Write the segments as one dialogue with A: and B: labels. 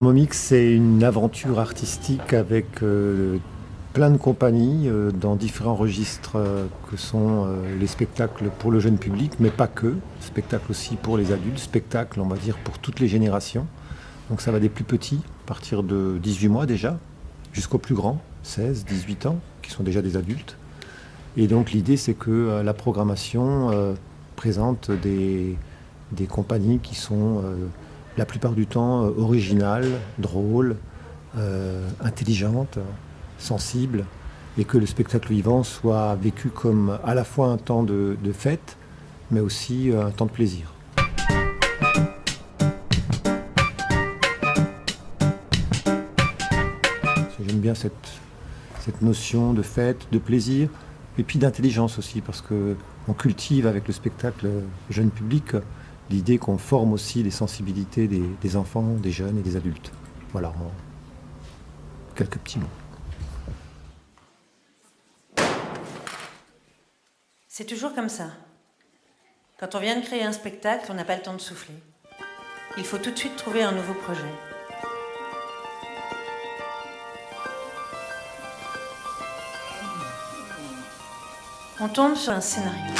A: Momix, c'est une aventure artistique avec plein de compagnies dans différents registres que sont les spectacles pour le jeune public, mais pas que. Spectacles aussi pour les adultes, spectacles, on va dire, pour toutes les générations. Donc ça va des plus petits, à partir de 18 mois déjà, jusqu'aux plus grands, 16, 18 ans, qui sont déjà des adultes. Et donc l'idée, c'est que la programmation présente des compagnies qui sont la plupart du temps originales, drôles, intelligentes, sensibles, et que le spectacle vivant soit vécu comme à la fois un temps de fête, mais aussi un temps de plaisir. J'aime bien cette notion de fête, de plaisir, et puis d'intelligence aussi, parce qu'on cultive avec le spectacle jeune public l'idée qu'on forme aussi les sensibilités des enfants, des jeunes et des adultes. Voilà, en quelques petits mots.
B: C'est toujours comme ça. Quand on vient de créer un spectacle, on n'a pas le temps de souffler. Il faut tout de suite trouver un nouveau projet. On tombe sur un scénario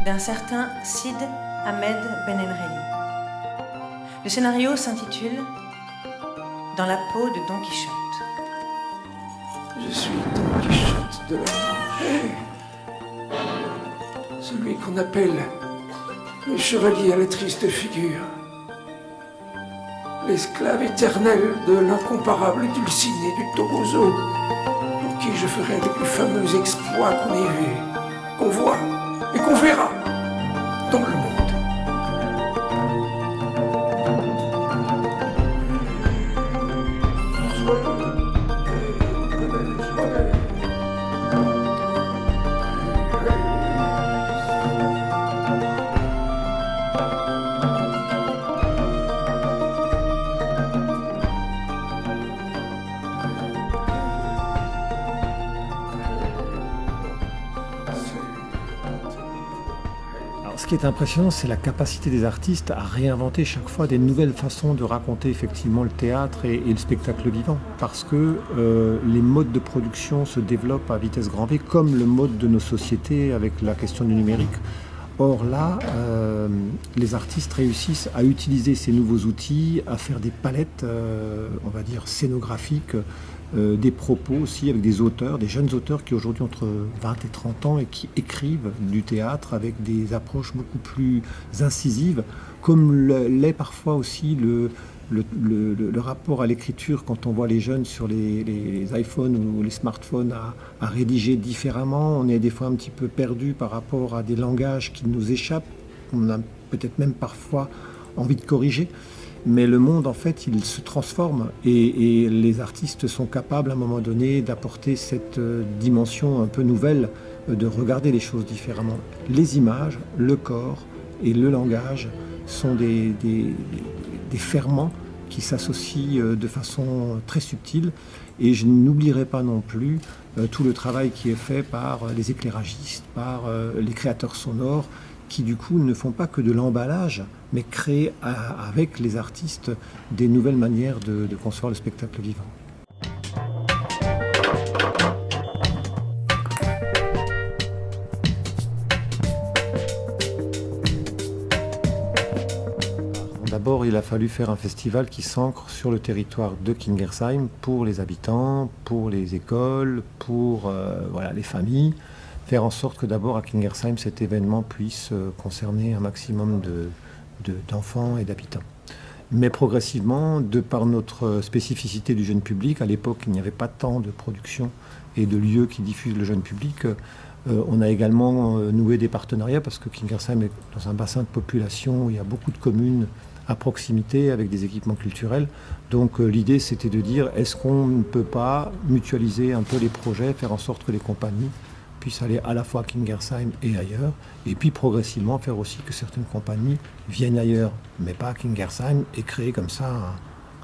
B: d'un certain Sid Ahmed Benenreli. Le scénario s'intitule « Dans la peau de Don Quichotte ».
C: Je suis Don Quichotte de la Manche, celui qu'on appelle le chevalier à la triste figure, l'esclave éternel de l'incomparable Dulcinée du Toboso, pour qui je ferai les plus fameux exploits qu'on ait vus, qu'on voit et qu'on verra dans le monde.
A: Ce qui est impressionnant, c'est la capacité des artistes à réinventer chaque fois des nouvelles façons de raconter effectivement le théâtre et le spectacle vivant. Parce que les modes de production se développent à vitesse grand V, comme le mode de nos sociétés avec la question du numérique. Or là, les artistes réussissent à utiliser ces nouveaux outils, à faire des palettes, on va dire, scénographiques, des propos aussi avec des auteurs, des jeunes auteurs qui aujourd'hui ont entre 20 et 30 ans et qui écrivent du théâtre avec des approches beaucoup plus incisives, comme l'est parfois aussi le rapport à l'écriture quand on voit les jeunes sur les iPhones ou les smartphones à rédiger différemment. On est des fois un petit peu perdu par rapport à des langages qui nous échappent. On a peut-être même parfois envie de corriger. Mais le monde, en fait, il se transforme et les artistes sont capables, à un moment donné, d'apporter cette dimension un peu nouvelle, de regarder les choses différemment. Les images, le corps et le langage sont des ferments qui s'associent de façon très subtile. Et je n'oublierai pas non plus tout le travail qui est fait par les éclairagistes, par les créateurs sonores, qui du coup ne font pas que de l'emballage, mais créent avec les artistes des nouvelles manières de concevoir le spectacle vivant. D'abord, il a fallu faire un festival qui s'ancre sur le territoire de Kingersheim pour les habitants, pour les écoles, pour les familles. Faire en sorte que d'abord à Kingersheim, cet événement puisse concerner un maximum d'enfants et d'habitants. Mais progressivement, de par notre spécificité du jeune public, à l'époque il n'y avait pas tant de production et de lieux qui diffusent le jeune public, on a également noué des partenariats parce que Kingersheim est dans un bassin de population où il y a beaucoup de communes à proximité avec des équipements culturels. Donc l'idée c'était de dire est-ce qu'on ne peut pas mutualiser un peu les projets, faire en sorte que les compagnies puissent aller à la fois à Kingersheim et ailleurs, et puis progressivement faire aussi que certaines compagnies viennent ailleurs, mais pas à Kingersheim, et créer comme ça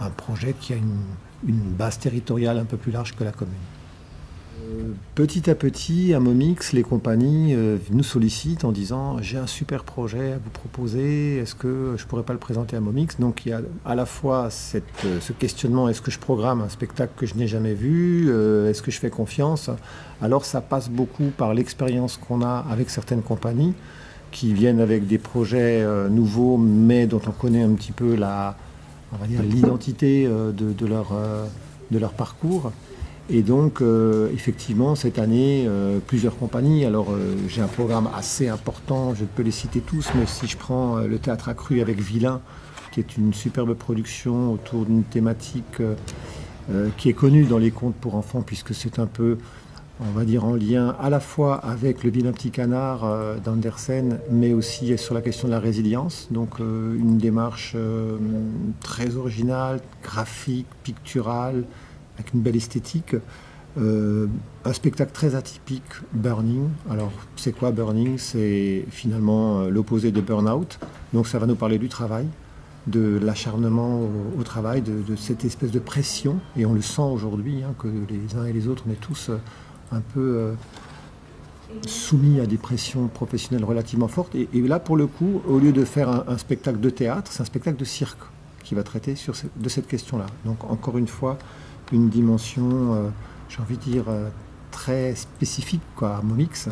A: un projet qui a une base territoriale un peu plus large que la commune. Petit à petit, à Momix, les compagnies nous sollicitent en disant « j'ai un super projet à vous proposer, est-ce que je ne pourrais pas le présenter à Momix ?» Donc il y a à la fois ce questionnement « est-ce que je programme un spectacle que je n'ai jamais vu ? Est-ce que je fais confiance ?» Alors ça passe beaucoup par l'expérience qu'on a avec certaines compagnies qui viennent avec des projets nouveaux, mais dont on connaît un petit peu on va dire, l'identité de leur parcours. Et donc, effectivement, cette année, plusieurs compagnies. Alors, j'ai un programme assez important, je peux les citer tous, mais si je prends le Théâtre Accru avec Vilain, qui est une superbe production autour d'une thématique qui est connue dans les contes pour enfants, puisque c'est un peu, on va dire, en lien à la fois avec Le Vilain Petit Canard d'Andersen, mais aussi sur la question de la résilience. Donc, une démarche très originale, graphique, picturale, avec une belle esthétique, un spectacle très atypique, Burning. Alors, c'est quoi Burning ? C'est finalement l'opposé de Burnout. Donc, ça va nous parler du travail, de l'acharnement au travail, de cette espèce de pression. Et on le sent aujourd'hui, que les uns et les autres, on est tous un peu soumis à des pressions professionnelles relativement fortes. Et là, pour le coup, au lieu de faire un spectacle de théâtre, c'est un spectacle de cirque qui va traiter de cette question-là. Donc, encore une fois, une dimension, j'ai envie de dire, très spécifique à Momix.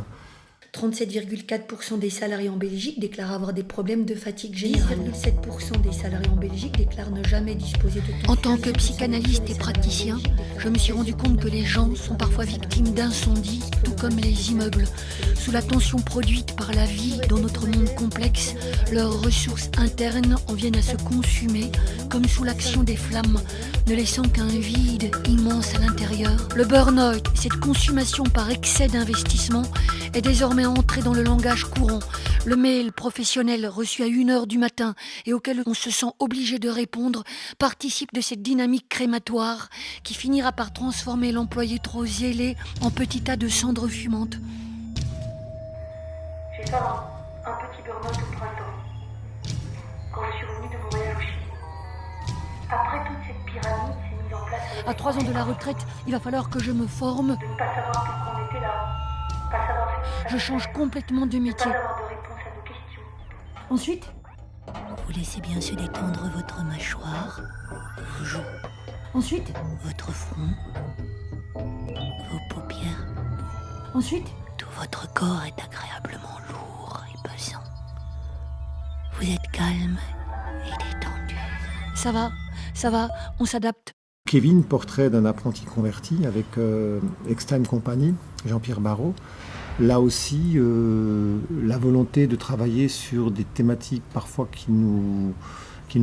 D: 37,4% des salariés en Belgique déclarent avoir des problèmes de fatigue générale. 10,7% des salariés en Belgique déclarent ne jamais disposer de temps.
E: En tant que psychanalyste et praticien, je me suis rendu compte que les gens sont parfois victimes d'incendies, tout comme les immeubles. Sous la tension produite par la vie dans notre monde complexe, leurs ressources internes en viennent à se consumer, comme sous l'action des flammes, ne laissant qu'un vide immense à l'intérieur. Le burn-out, cette consommation par excès d'investissement, est désormais entré dans le langage courant. Le mail professionnel reçu à 1h du matin et auquel on se sent obligé de répondre participe de cette dynamique crématoire qui finira par transformer l'employé trop zélé en petit tas de cendres fumantes.
F: J'ai fait un petit burn-out au printemps, quand je suis revenue de mon voyage au Chili. Après toute cette pyramide s'est mise en place...
E: À 3 ans de la retraite, il va falloir que je me forme.
F: De ne pas savoir pourquoi on était là, pas savoir ce qui se
E: Je change complètement de
F: passait,
E: métier.
F: pas avoir de réponse à nos questions.
E: Ensuite,
G: vous laissez bien se détendre votre mâchoire, vos joues,
E: ensuite,
G: votre front, vos paupières.
E: ensuite,
G: Tout votre corps est agréablement lourd et pesant. Vous êtes calme et détendu.
E: ça va, on s'adapte.
A: Kevin, portrait d'un apprenti converti avec Extime Company, Jean-Pierre Barrault. Là aussi, la volonté de travailler sur des thématiques parfois qui nous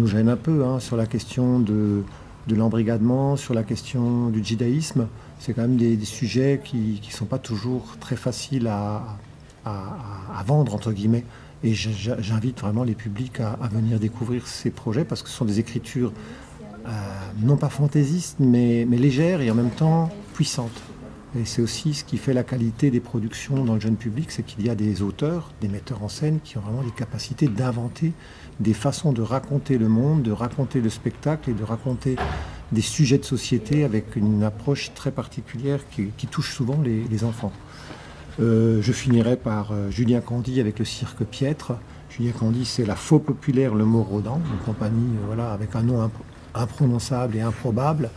A: gênent un peu, sur la question de l'embrigadement, sur la question du djihadisme. C'est quand même des sujets qui ne sont pas toujours très faciles à vendre, entre guillemets. Et j'invite vraiment les publics à venir découvrir ces projets parce que ce sont des écritures non pas fantaisistes, mais légères et en même temps puissantes. Et c'est aussi ce qui fait la qualité des productions dans le jeune public, c'est qu'il y a des auteurs, des metteurs en scène qui ont vraiment les capacités d'inventer des façons de raconter le monde, de raconter le spectacle et de raconter des sujets de société avec une approche très particulière qui touche souvent les enfants. Je finirai par Julien Candy avec le cirque Piètre. Julien Candy, c'est la faux populaire Le Mot Rodin, une compagnie avec un nom imprononçable et improbable,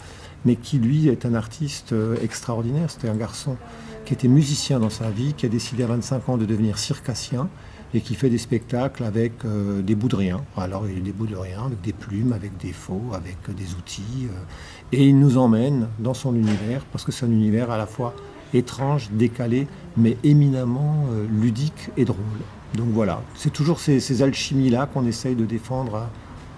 A: mais qui, lui, est un artiste extraordinaire. C'était un garçon qui était musicien dans sa vie, qui a décidé à 25 ans de devenir circassien et qui fait des spectacles avec des bouts de rien. Alors, il y a des bouts de rien, avec des plumes, avec des faux, avec des outils. Et il nous emmène dans son univers, parce que c'est un univers à la fois étrange, décalé, mais éminemment ludique et drôle. Donc voilà, c'est toujours ces alchimies-là qu'on essaye de défendre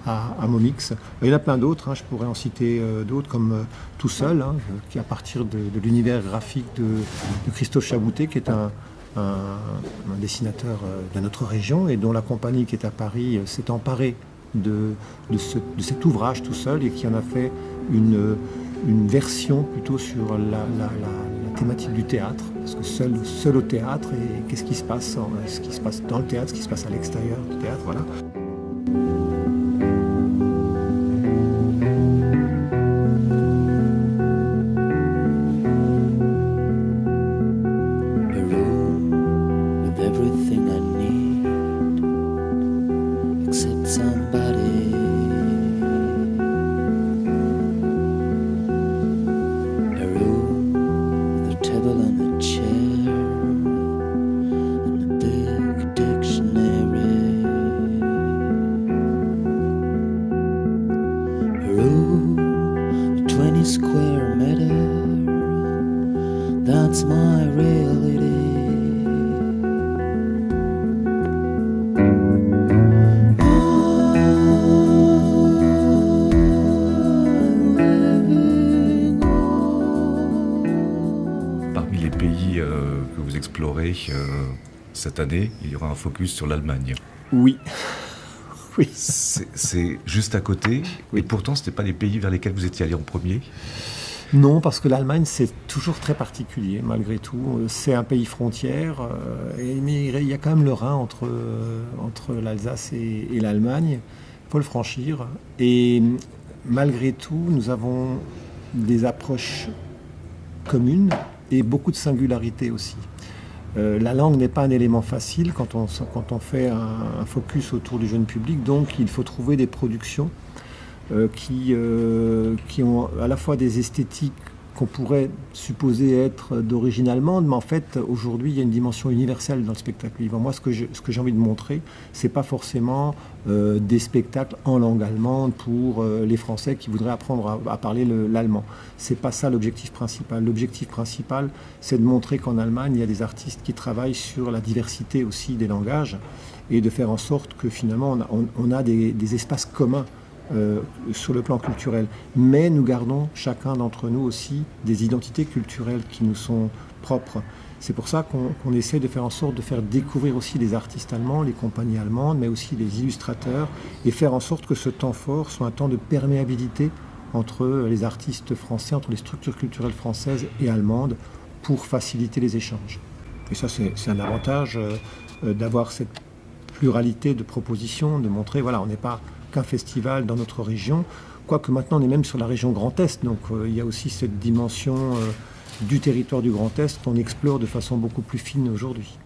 A: à Momix. Il y en a plein d'autres, je pourrais en citer d'autres, comme Tout Seul, qui est à partir de l'univers graphique de Christophe Chaboutet, qui est un dessinateur de notre région et dont la compagnie qui est à Paris s'est emparée de cet ouvrage Tout Seul et qui en a fait une version plutôt sur la thématique du théâtre, parce que seul au théâtre, et qu'est-ce qui se passe dans le théâtre, ce qui se passe à l'extérieur du théâtre, voilà.
H: blue, 20 square meters, that's my reality.
I: Parmi les pays que vous explorez cette année, il y aura un focus sur l'Allemagne.
A: Oui. Oui.
I: C'est juste à côté,
A: oui.
I: Et pourtant ce n'était pas les pays vers lesquels vous étiez allé en premier?
A: Non, parce que l'Allemagne, c'est toujours très particulier, malgré tout. C'est un pays frontière, mais il y a quand même le Rhin entre l'Alsace et l'Allemagne. Il faut le franchir. Et malgré tout, nous avons des approches communes et beaucoup de singularités aussi. La langue n'est pas un élément facile quand on fait un focus autour du jeune public, donc il faut trouver des productions qui ont à la fois des esthétiques qu'on pourrait supposer être d'origine allemande, mais en fait aujourd'hui il y a une dimension universelle dans le spectacle vivant. Moi ce que j'ai envie de montrer, c'est pas forcément des spectacles en langue allemande pour les Français qui voudraient apprendre à parler l'allemand. C'est pas ça l'objectif principal. L'objectif principal, c'est de montrer qu'en Allemagne il y a des artistes qui travaillent sur la diversité aussi des langages et de faire en sorte que finalement on a des espaces communs sur le plan culturel. Mais nous gardons chacun d'entre nous aussi des identités culturelles qui nous sont propres. C'est pour ça qu'on essaie de faire en sorte de faire découvrir aussi les artistes allemands, les compagnies allemandes, mais aussi les illustrateurs, et faire en sorte que ce temps fort soit un temps de perméabilité entre les artistes français, entre les structures culturelles françaises et allemandes, pour faciliter les échanges. Et ça, c'est un avantage d'avoir cette pluralité de propositions, de montrer, voilà, on n'est pas qu'un festival dans notre région, quoique maintenant on est même sur la région Grand Est, donc il y a aussi cette dimension du territoire du Grand Est qu'on explore de façon beaucoup plus fine aujourd'hui.